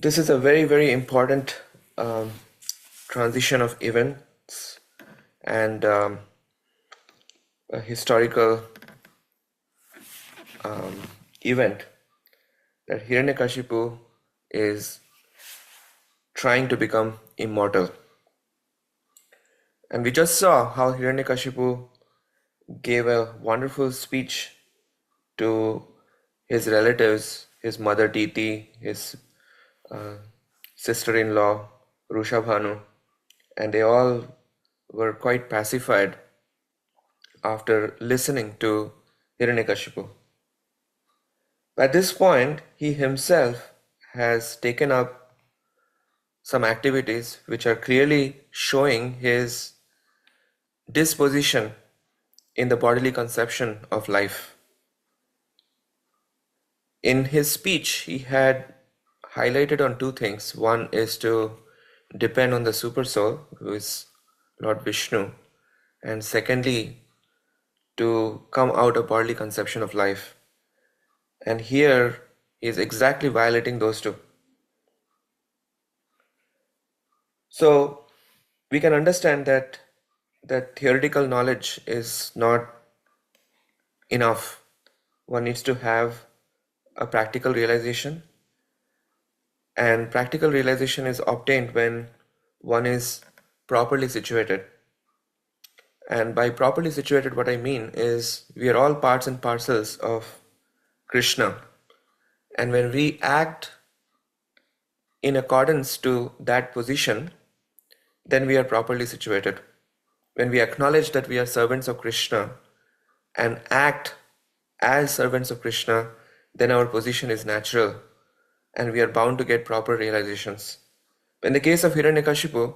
This is a very, very important um, transition of events and a historical event that Hiraṇyakaśipu is trying to become immortal. And we just saw how Hiraṇyakaśipu gave a wonderful speech to his relatives, his mother Titi, his uh, sister-in-law Rushabhanu, and they all were quite pacified after listening to Hiraṇyakashipu. At this point, he himself has taken up some activities which are clearly showing his disposition in the bodily conception of life. In his speech, he had highlighted on two things. One is to depend on the Supersoul, who is Lord Vishnu, and secondly, to come out of bodily conception of life. And here he is exactly violating those two. So we can understand that theoretical knowledge is not enough. One needs to have a practical realization, and practical realization is obtained when one is properly situated. And by properly situated, what I mean is we are all parts and parcels of Krishna. And when we act in accordance to that position, then we are properly situated. When we acknowledge that we are servants of Krishna and act as servants of Krishna, then our position is natural and we are bound to get proper realizations. In the case of Hiraṇyakashipu,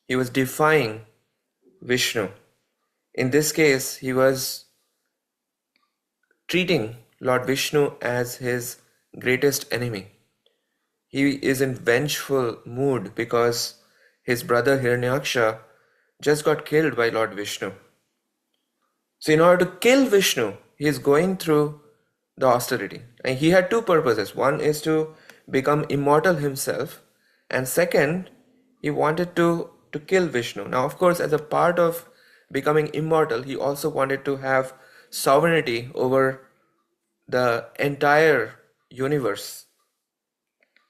he was defying Vishnu. In this case, he was treating Lord Vishnu as his greatest enemy. He is in vengeful mood because his brother Hiranyaksha just got killed by Lord Vishnu. So in order to kill Vishnu, he is going through the austerity. And he had two purposes. One is to become immortal himself, and second, he wanted to kill Vishnu. Now, of course, as a part of becoming immortal, he also wanted to have sovereignty over the entire universe.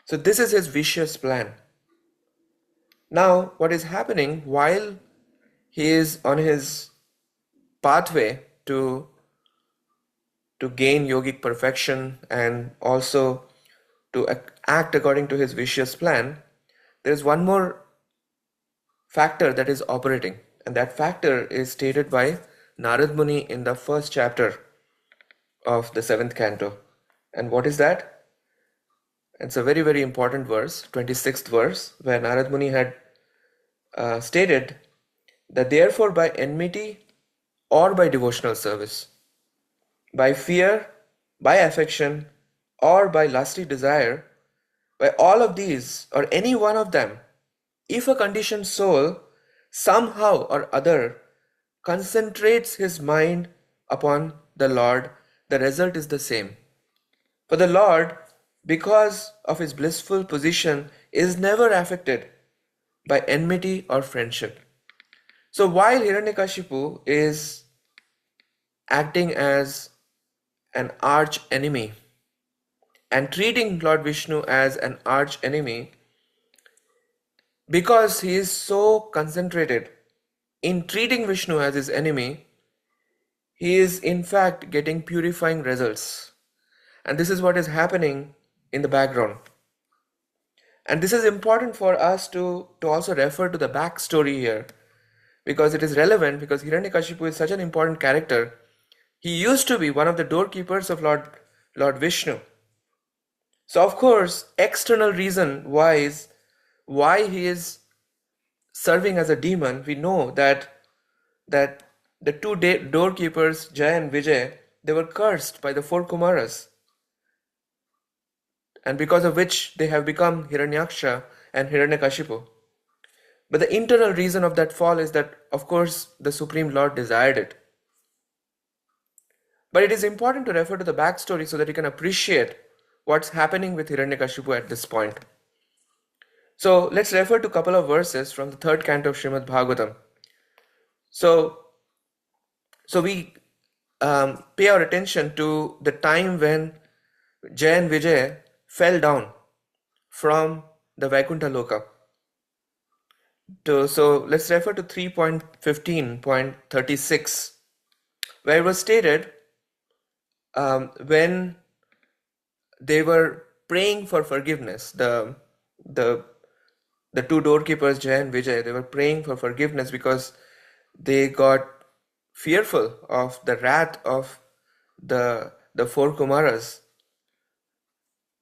So this is his vicious plan. Now, what is happening while he is on his pathway to gain yogic perfection and also to act according to his vicious plan, there is one more factor that is operating, and that factor is stated by Narad Muni in the first chapter of the 7th canto. And what is that? It's a very, very important verse, 26th verse, where Narad Muni had stated that therefore by enmity or by devotional service, by fear, by affection, or by lusty desire, by all of these or any one of them, if a conditioned soul somehow or other concentrates his mind upon the Lord, the result is the same. For the Lord, because of his blissful position, is never affected by enmity or friendship. So while Hiraṇyakashipu is acting as an arch enemy and treating Lord Vishnu as an arch enemy, because he is so concentrated in treating Vishnu as his enemy, he is in fact getting purifying results. And this is what is happening in the background. And this is important for us to also refer to the backstory here, because it is relevant, because Hiraṇyakashipu is such an important character. He used to be one of the doorkeepers of Lord Vishnu. So of course, external reason why he is serving as a demon, we know that the two doorkeepers, Jay and Vijay, they were cursed by the 4 Kumaras, and because of which they have become Hiranyaksha and Hiranyakashipu. But the internal reason of that fall is that, of course, the Supreme Lord desired it. But it is important to refer to the backstory so that you can appreciate what's happening with Hiranyakashipu at this point. So let's refer to a couple of verses from the third canto of Srimad Bhagavatam. So we pay our attention to the time when Jay and Vijay fell down from the Vaikuntha Loka. So let's refer to 3.15.36, where it was stated when they were praying for forgiveness, the two doorkeepers, Jay and Vijay, they were praying for forgiveness because they got fearful of the wrath of the four Kumaras.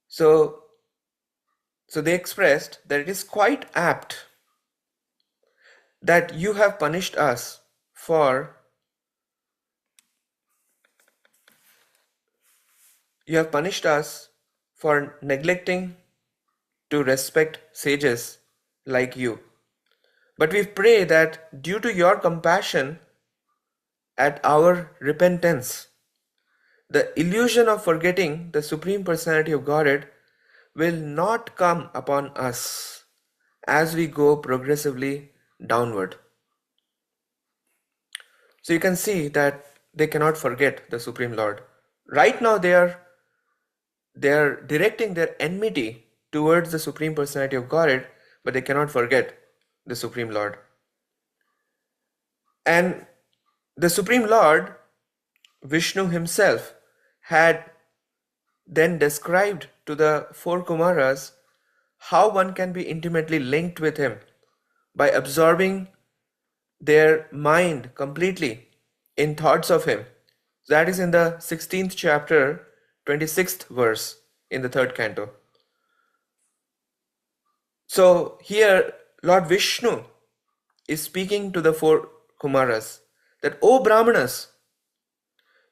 So they expressed that it is quite apt that you have punished us for neglecting to respect sages like you. But we pray that due to your compassion at our repentance, the illusion of forgetting the Supreme Personality of Godhead will not come upon us as we go progressively downward. So you can see that they cannot forget the Supreme Lord. Right now they are directing their enmity towards the Supreme Personality of Godhead, but they cannot forget the Supreme Lord. And the Supreme Lord, Vishnu himself, had then described to the four Kumaras how one can be intimately linked with him by absorbing their mind completely in thoughts of him. That is in the 16th chapter, 26th verse in the third canto. So here Lord Vishnu is speaking to the four Kumaras that, O Brahmanas,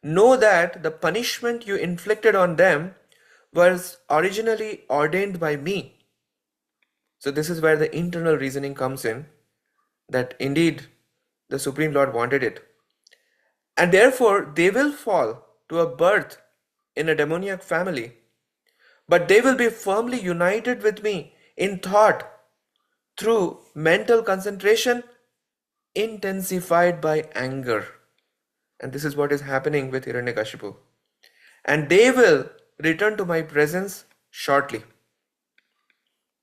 know that the punishment you inflicted on them was originally ordained by me. So this is where the internal reasoning comes in, that indeed the Supreme Lord wanted it. And therefore they will fall to a birth in a demoniac family, but they will be firmly united with me in thought through mental concentration intensified by anger. And this is what is happening with Hiraṇyakaśipu. And they will return to my presence shortly.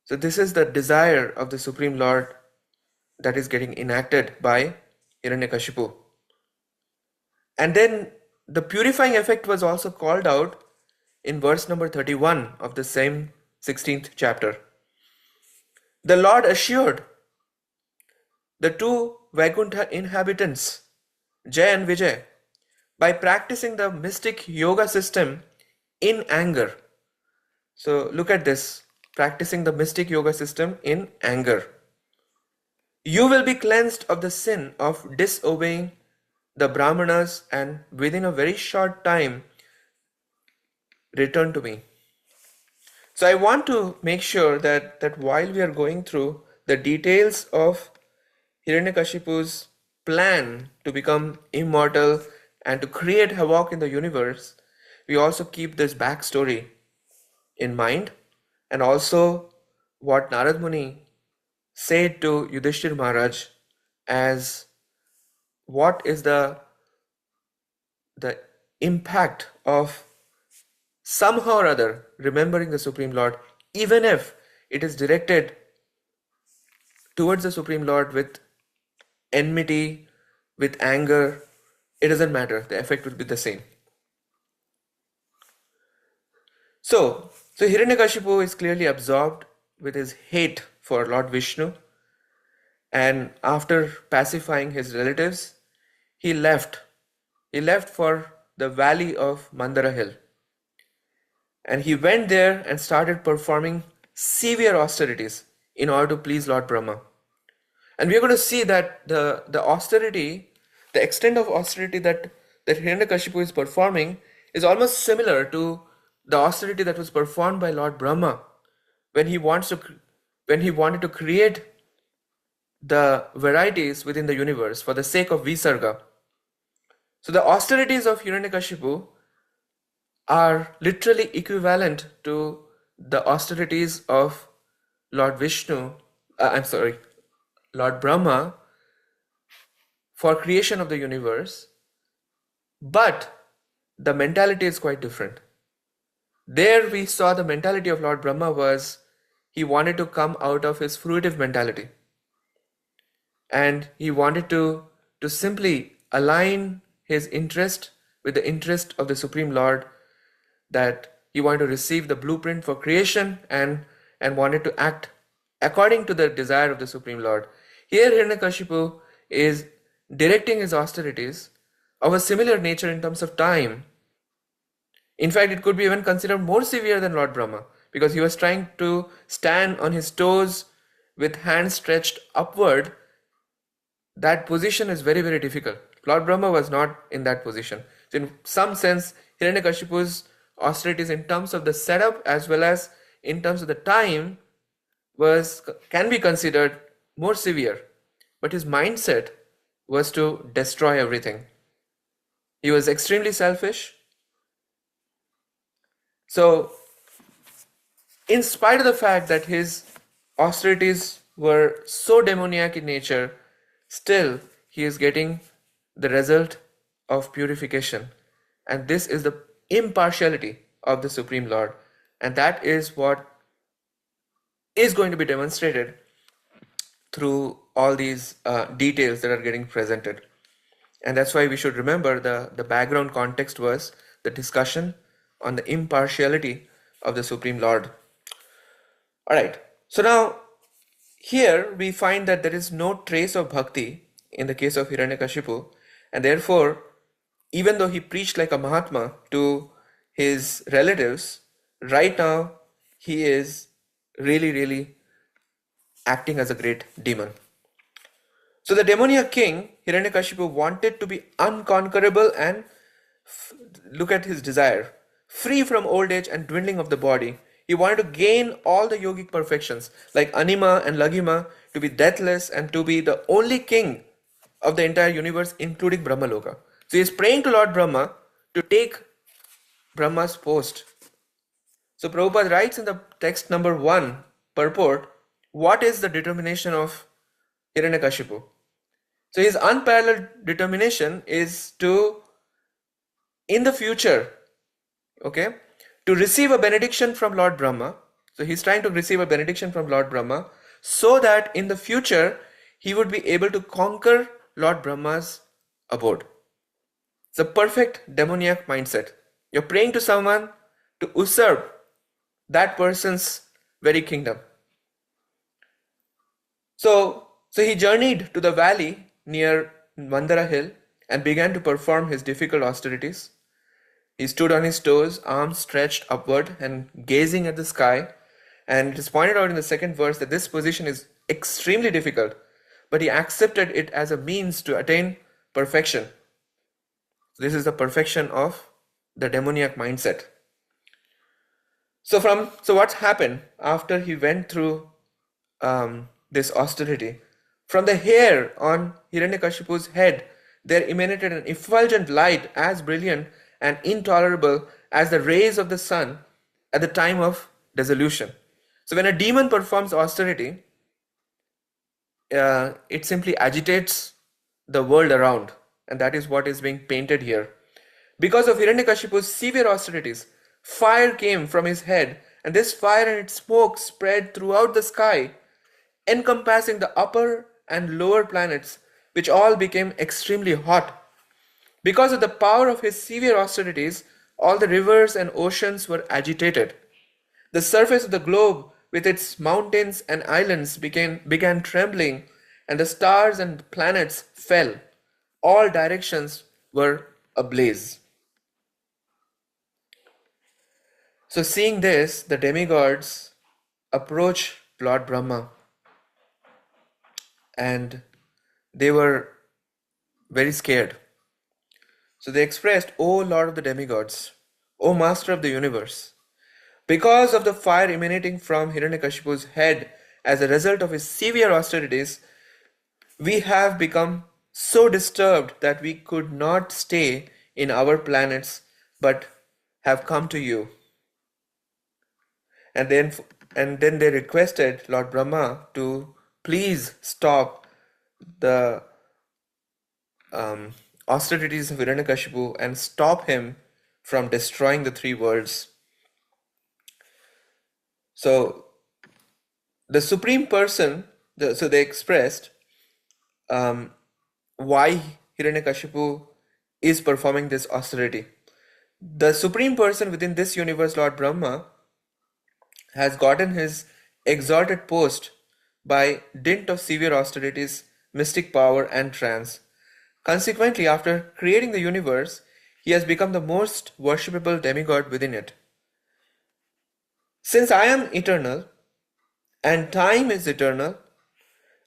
So this is the desire of the Supreme Lord that is getting enacted by Hiraṇyakaśipu. And then the purifying effect was also called out in verse number 31 of the same 16th chapter. The Lord assured the two Vaikuntha inhabitants, Jay and Vijay, by practicing the mystic yoga system in anger. So look at this, practicing the mystic yoga system in anger. You will be cleansed of the sin of disobeying the Brahmanas and within a very short time return to me. So I want to make sure that while we are going through the details of Hiranyakashipu's plan to become immortal and to create havoc in the universe, we also keep this backstory in mind, and also what Narad Muni said to Yudhishthir Maharaj as what is the impact of somehow or other remembering the Supreme Lord, even if it is directed towards the Supreme Lord with enmity, with anger. It doesn't matter, the effect will be the same. So Hiranyakashipu is clearly absorbed with his hate for Lord Vishnu, and after pacifying his relatives, he left for the valley of Mandara Hill. And he went there and started performing severe austerities in order to please Lord Brahma. And we are going to see that the austerity, the extent of austerity that Hiranyakashipu is performing is almost similar to the austerity that was performed by Lord Brahma when he wanted to create the varieties within the universe for the sake of Visarga. So the austerities of Hiranyakashipu are literally equivalent to the austerities of Lord Vishnu, I'm sorry, Lord Brahma for creation of the universe, but the mentality is quite different. There we saw the mentality of Lord Brahma was he wanted to come out of his fruitive mentality, and he wanted to simply align his interest with the interest of the Supreme Lord, that he wanted to receive the blueprint for creation and wanted to act according to the desire of the Supreme Lord. Here Hiranyakashipu is directing his austerities of a similar nature in terms of time. In fact, it could be even considered more severe than Lord Brahma, because he was trying to stand on his toes with hands stretched upward. That position is very, very difficult. Lord Brahma was not in that position. So in some sense, Hiranyakashipu's austerities in terms of the setup as well as in terms of the time can be considered more severe. But his mindset was to destroy everything. He was extremely selfish. So in spite of the fact that his austerities were so demoniac in nature, still he is getting the result of purification. And this is the impartiality of the Supreme Lord. And that is what is going to be demonstrated through all these details that are getting presented. And that's why we should remember the background context was the discussion on the impartiality of the Supreme Lord. All right. So now here we find that there is no trace of bhakti in the case of Hiranyakashipu, and therefore, even though he preached like a Mahatma to his relatives, right now he is really, really acting as a great demon. So the demoniac king Hiranyakashipu wanted to be unconquerable and look at his desire, free from old age and dwindling of the body. He wanted to gain all the yogic perfections like anima and laghima, to be deathless and to be the only king of the entire universe, including Brahmaloka. So he is praying to Lord Brahma to take Brahma's post. So Prabhupada writes in the text number 1, purport, what is the determination of Hiranyakashipu? So his unparalleled determination is to, in the future, okay, to receive a benediction from Lord Brahma. So he's trying to receive a benediction from Lord Brahma so that in the future he would be able to conquer Lord Brahma's abode. It's a perfect demoniac mindset. You're praying to someone to usurp that person's very kingdom. So he journeyed to the valley near Mandara hill and began to perform his difficult austerities. He stood on his toes, arms stretched upward and gazing at the sky. And it is pointed out in the second verse that this position is extremely difficult, but he accepted it as a means to attain perfection. This is the perfection of the demoniac mindset. So what's happened after he went through this austerity? From the hair on Hiranyakashipu's head, there emanated an effulgent light as brilliant and intolerable as the rays of the sun at the time of dissolution. So when a demon performs austerity, it simply agitates the world around, and that is what is being painted here. Because of Hiranyakashipu's severe austerities, fire came from his head, and this fire and its smoke spread throughout the sky, encompassing the upper and lower planets, which all became extremely hot. Because of the power of his severe austerities, all the rivers and oceans were agitated. The surface of the globe with its mountains and islands began trembling, and the stars and planets fell. All directions were ablaze. So seeing this, the demigods approached Lord Brahma, and they were very scared. So they expressed, O Lord of the demigods, O Master of the universe, because of the fire emanating from Hiranyakashipu's head as a result of his severe austerities, we have become so disturbed that we could not stay in our planets but have come to you. And then And then they requested Lord Brahma to please stop the austerities of Hiraṇyakaśipu and stop him from destroying the three worlds. So the Supreme Person, so they expressed why Hiraṇyakashipu is performing this austerity. The Supreme Person within this universe, Lord Brahma, has gotten his exalted post by dint of severe austerities, mystic power, and trance. Consequently, after creating the universe, he has become the most worshipable demigod within it. Since I am eternal and time is eternal,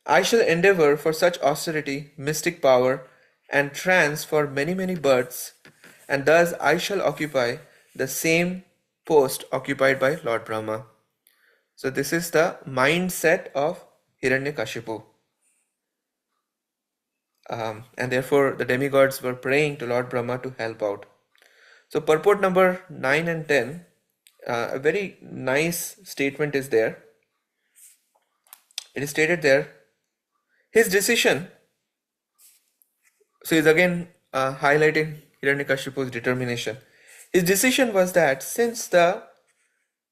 I shall endeavor for such austerity, mystic power, and trance for many, many births, and thus I shall occupy the same post occupied by Lord Brahma. So, this is the mindset of Hiraṇyakashipu. And therefore, the demigods were praying to Lord Brahma to help out. So, purport number 9 and 10, a very nice statement is there. It is stated there, his decision. So he's again highlighting Hiranyakashipu's determination. His decision was that since the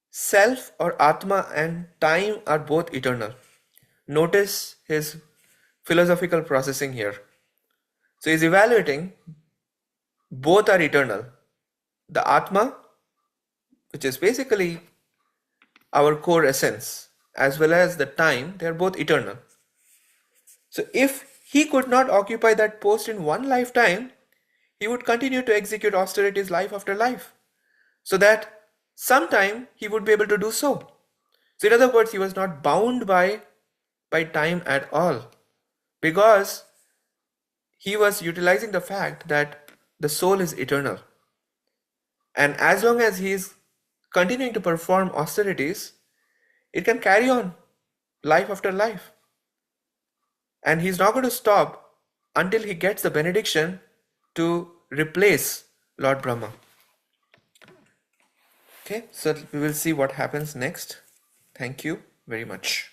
self or Atma and time are both eternal, notice his philosophical processing here. So he's evaluating both are eternal. The Atma, which is basically our core essence, as well as the time, they are both eternal. So if he could not occupy that post in one lifetime, he would continue to execute austerities life after life, so that sometime he would be able to do so. So in other words, he was not bound by time at all, because he was utilizing the fact that the soul is eternal. And as long as he is continuing to perform austerities, it can carry on life after life. And he's not going to stop until he gets the benediction to replace Lord Brahma. Okay, so we will see what happens next. Thank you very much.